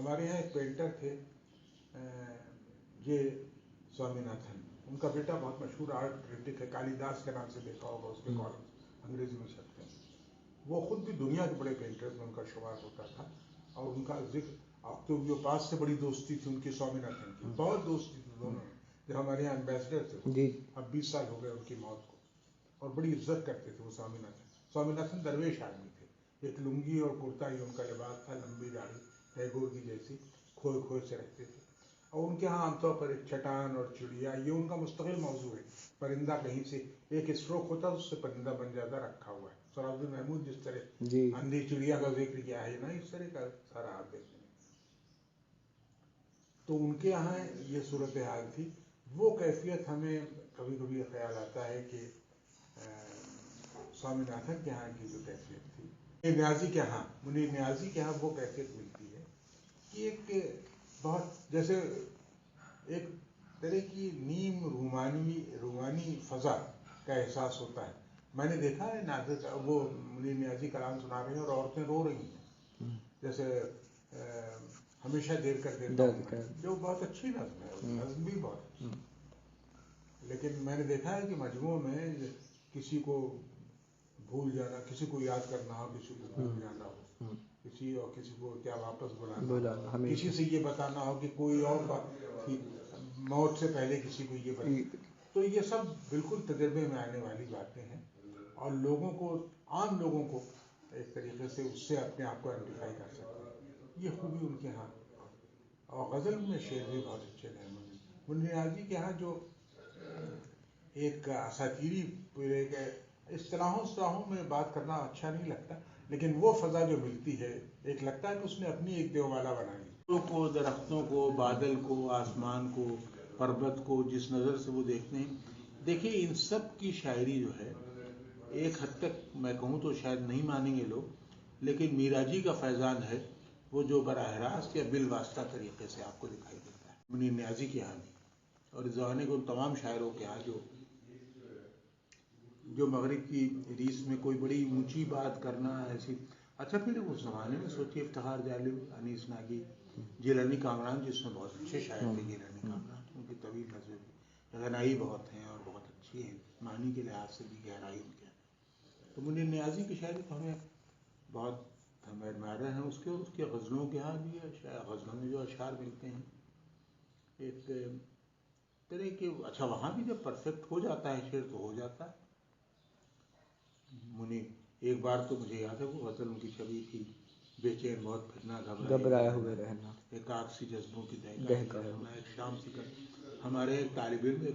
ہمارے یہاں ایک پینٹر تھے جے سوامی-ناتھن، ان کا بیٹا بہت مشہور آرٹ کرٹک ہے، کالیداس کے نام سے دیکھا ہوگا اس کے کالم انگریزی میں چھپتے ہیں. وہ خود بھی دنیا کے بڑے پینٹرز میں ان کا شمار ہوتا تھا، اور ان کا ذکر آکٹویو پاس سے بڑی دوستی تھی ان کی سوامی-ناتھن کی، بہت دوستی تھی دونوں میں. جب ہمارے یہاں ایمبیسڈر تھے، اب 20 سال ہو گئے ان کی موت کو، اور بڑی عزت کرتے تھے وہ سوامی-ناتھن. سوامی-ناتھن درویش آدمی تھے، ایک لنگی اور کرتا ہی ان کا لباس تھا، لمبی داڑھی ٹیگور کی جیسی کھوئے کھوئے سے رکھتے تھے. اور ان کے ہاں عام طور پر ایک چٹان اور چڑیا، یہ ان کا مستقل موضوع ہے. پرندہ کہیں سے ایک اسٹروک ہوتا ہے، اس سے پرندہ بن جاتا رکھا ہوا ہے. سہراب الدین محمود جس طرح اندھی چڑیا کا ذکر کیا ہے نا، اس طرح کا سارا آپ دیکھیں. تو ان کے یہاں یہ صورتحال تھی. وہ کیفیت ہمیں کبھی کبھی خیال آتا ہے کہ سوامی-ناتھن کے یہاں کی جو کیفیت تھی، منیر نیازی کے یہاں وہ کیفیت ملتی ہے کہ ایک بہت جیسے ایک طرح کی نیم رومانی فضا کا احساس ہوتا ہے. میں نے دیکھا ہے ناظر وہ منیر نیازی کلام سنا رہے ہیں اور عورتیں رو رہی ہیں، جیسے ہمیشہ دیر کر دیتا ہوں، جو بہت اچھی نظم ہے، نظم بھی بہت اچھی. لیکن میں نے دیکھا ہے کہ مجموعوں میں کسی کو بھول جانا، کسی کو یاد کرنا ہو، کسی کو بھول جانا ہو، کسی کو کیا واپس بلانا، کسی سے یہ بتانا ہو کہ کوئی اور بات تھی، موت سے پہلے کسی کو یہ بتانا. تو یہ سب بالکل تجربے میں آنے والی باتیں ہیں، اور لوگوں کو، عام لوگوں کو ایک طریقے سے اس سے اپنے آپ کو آئیڈینٹیفائی کر سکتے ہیں. یہ خوبی ان کے ہاں. اور غزل میں شعر بھی بہت اچھے تھے. منیر نیازی کے ہاں جو ایک اساطیری اصطلاحوں میں بات کرنا اچھا نہیں لگتا، لیکن وہ فضا جو ملتی ہے، ایک لگتا ہے کہ اس نے اپنی ایک دیومالا بنا لی. کو، درختوں کو، بادل کو، آسمان کو، پربت کو جس نظر سے وہ دیکھتے ہیں، دیکھیے ان سب کی شاعری جو ہے ایک حد تک میں کہوں تو شاید نہیں مانیں گے لوگ، لیکن میرا جی کا فیضان ہے وہ جو براہ راست یا بالواسطہ طریقے سے آپ کو دکھائی دیتا ہے منیر نیازی کے یہاں بھی، اور اس زمانے کو تمام شاعروں کے یہاں جو مغرب کی ریس میں کوئی بڑی اونچی بات کرنا ایسی. اچھا پھر اس زمانے میں سوچیے افتخار جالب، انیس ناگی، جیلانی کامران، جس میں بہت اچھے شاعر تھے جیلانی کامران، ان کی طویل نظریں غنائی بہت ہیں اور بہت اچھی ہیں، معنی کے لحاظ سے بھی گہرائی ان کے. تو منیر نیازی کی شاعری تو ہمیں بہت، ہم ایڈمائرر ہیں اس کے غزلوں کے یہاں بھی ہے. غزلوں میں جو اشعار ملتے ہیں ایک طرح کے، اچھا وہاں بھی جب پرفیکٹ ہو جاتا ہے شعر تو ہو جاتا ہے. منیر ایک بار تو مجھے یاد ہے وہ غزل ان کی شبیہ تھی، بے چین بہت پھرنا گھبرایا ہوئے رہنا، ایک آگ سی جذبوں کی دہکا ہونا، ایک شام سی کر. ہمارے ایک طالب علم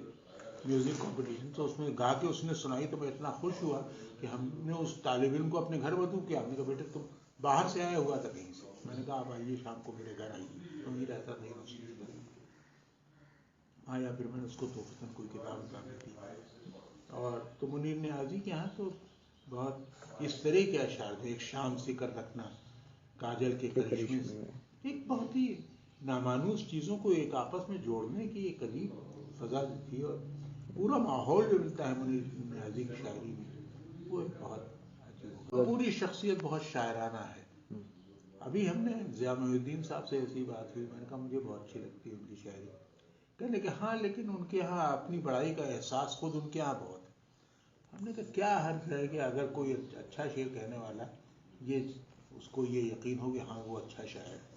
میوزک کمپٹیشن تو اس میں گا کے اس نے سنائی تو میں اتنا خوش ہوا کہ ہم نے اس طالب علم کو اپنے گھر ودعو کیا. ہم نے کہا بیٹے تم باہر سے آیا ہوا تھا کہیں سے، میں نے کہا آپ آئیے شام کو میرے گھر آئیے، تو ہی رہتا تھا اس کے گھر آیا. پھر میں نے اس کو تحفتاً کوئی کتاب دی. اور تو منیر نیازی کے یہاں تو بہت اس طرح کے اشعار جو ایک شام سی کر رکھنا، کاجل کے کرشمے سے، ایک بہت ہی نامانوس چیزوں کو ایک آپس میں جوڑنے کی ایک عجیب فضا تھی، اور پورا ماحول جو ملتا ہے منیر نیازی کی شاعری میں وہ ایک بہت عجیب، پوری شخصیت بہت شاعرانہ ہے. ابھی ہم نے ضیاء محی الدین صاحب سے ایسی بات ہوئی، میں نے کہا مجھے بہت اچھی لگتی ہے ان کی شاعری. کہنے کہ ہاں لیکن ان کے ہاں اپنی بڑائی کا احساس خود ان کے ہاں بہت ہے. ہم نے کہا کیا حرف ہے کہ اگر کوئی اچھا شعر کہنے والا، یہ اس کو یہ یقین ہو کہ ہاں وہ اچھا شاعر ہے.